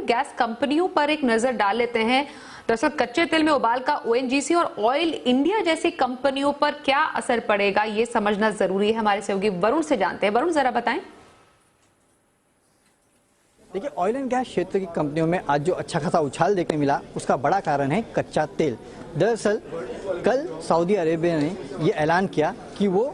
Gas कंपनियों पर एक नजर डाल लेते हैं। दरअसल कच्चे तेल में उबाल का ओएनजीसी और ऑयल इंडिया जैसी कंपनियों पर क्या असर पड़ेगा, ये समझना जरूरी है। हमारे सहयोगी वरुण से जानते हैं। वरुण, जरा बताएं। देखिए, ऑयल एंड गैस क्षेत्र की कंपनियों में आज जो अच्छा खासा उछाल देखने मिला, उसका बड़ा कारण है कच्चा तेल। दरअसल कल सऊदी अरेबिया ने ये ऐलान किया कि वो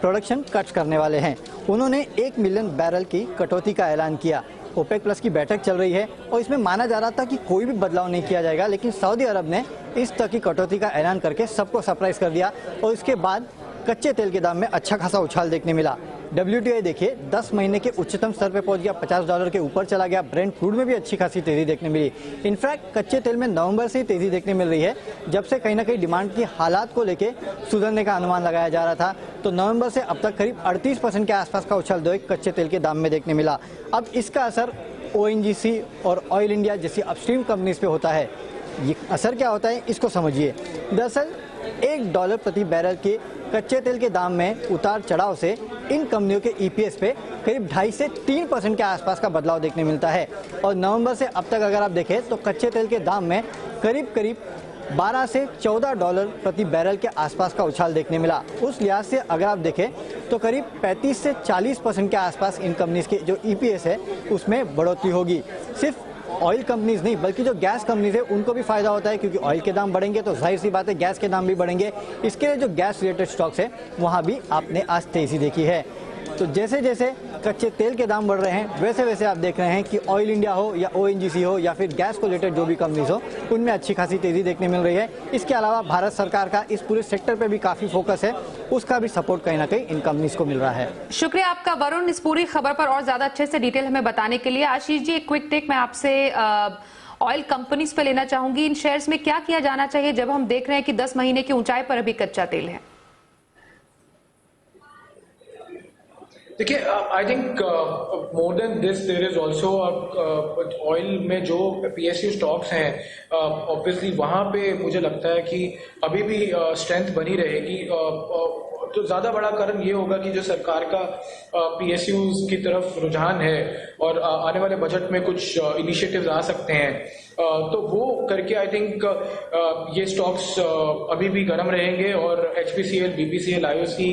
प्रोडक्शन कट करने वाले हैं। उन्होंने 1 मिलियन बैरल की कटौती का ऐलान किया। ओपेक प्लस की बैठक चल रही है और इसमें माना जा रहा था कि कोई भी बदलाव नहीं किया जाएगा, लेकिन सऊदी अरब ने इस तरह की कटौती का ऐलान करके सबको सरप्राइज कर दिया और इसके बाद कच्चे तेल के दाम में अच्छा खासा उछाल देखने मिला। WTI देखिए 10 महीने के उच्चतम स्तर पे पहुंच गया, $50 के ऊपर चला गया। ब्रेंट क्रूड में भी अच्छी खासी तेजी देखने मिली। इनफैक्ट कच्चे तेल में नवंबर से ही तेजी देखने मिल रही है, जब से कहीं ना कहीं डिमांड की हालात को लेके सुधरने का अनुमान लगाया जा रहा था। तो नवंबर से अब तक करीब 38% के आसपास का उछाल कच्चे तेल के दाम में देखने मिला। अब इसका असर ONGC और ऑयल इंडिया जैसी अपस्ट्रीम कंपनीज पे होता है। ये असर क्या होता है, इसको समझिए। दरअसल $1 प्रति बैरल के कच्चे तेल के दाम में उतार चढ़ाव से इन कंपनियों के EPS पे करीब 2.5 से 3% के आसपास का बदलाव देखने मिलता है। और नवंबर से अब तक अगर आप देखें तो कच्चे तेल के दाम में करीब 12 से $14 प्रति बैरल के आसपास का उछाल देखने मिला। उस लिहाज से अगर आप देखें तो करीब 35 से 40% के आसपास इन कंपनीज के जो EPS है उसमें बढ़ोतरी होगी। सिर्फ ऑयल कंपनीज नहीं बल्कि जो गैस कंपनीज है उनको भी फायदा होता है, क्योंकि ऑयल के दाम बढ़ेंगे तो जाहिर सी बात है गैस के दाम भी बढ़ेंगे। इसके लिए जो गैस रिलेटेड स्टॉक्स है वहां भी आपने आज तेजी देखी है। तो जैसे जैसे कच्चे तेल के दाम बढ़ रहे हैं वैसे वैसे आप देख रहे हैं कि ऑयल इंडिया हो या ONGC हो या फिर गैस को रिलेटेड जो भी कंपनीज हो उनमें अच्छी खासी तेजी देखने मिल रही है। इसके अलावा भारत सरकार का इस पूरे सेक्टर पे भी काफी फोकस है, उसका भी सपोर्ट कहीं ना कहीं इन कंपनीज को मिल रहा है। शुक्रिया आपका वरुण, इस पूरी खबर पर और ज्यादा अच्छे से डिटेल हमें बताने के लिए। आशीष जी, एक क्विक टेक मैं आपसे ऑयल कंपनीज पे लेना चाहूंगी। इन शेयर्स में क्या किया जाना चाहिए जब हम देख रहे हैं कि 10 महीने की ऊंचाई पर अभी कच्चा तेल है? देखिए, I think more than this there is also oil में जो PSU स्टॉक्स हैं, ऑब्वियसली वहाँ पे मुझे लगता है कि अभी भी स्ट्रेंथ बनी रहेगी। तो ज़्यादा बड़ा कारण ये होगा कि जो सरकार का PSUs की तरफ रुझान है और आने वाले बजट में कुछ इनिशिएटिव्स आ सकते हैं, तो वो करके आई थिंक ये स्टॉक्स अभी भी गर्म रहेंगे और HPCL, BPCL, IOC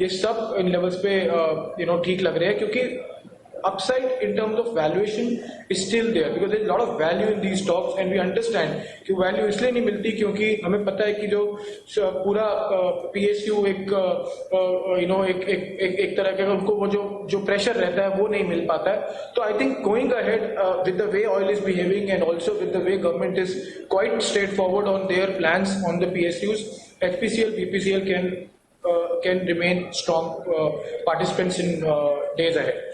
ये सब इन लेवल्स पे ठीक लग रहे हैं, क्योंकि upside in terms of valuation is still there because there is a lot of value in these stocks and we understand कि वैल्यू इसलिए नहीं मिलती क्योंकि हमें पता है कि जो पूरा PSU एक एक तरह का उनको वो जो प्रेशर रहता है वो नहीं मिल पाता है। तो I think going ahead with the way oil is behaving and also with the way government is quite straightforward on their plans on the PSUs, HPCL, BPCL can remain strong participants in days ahead.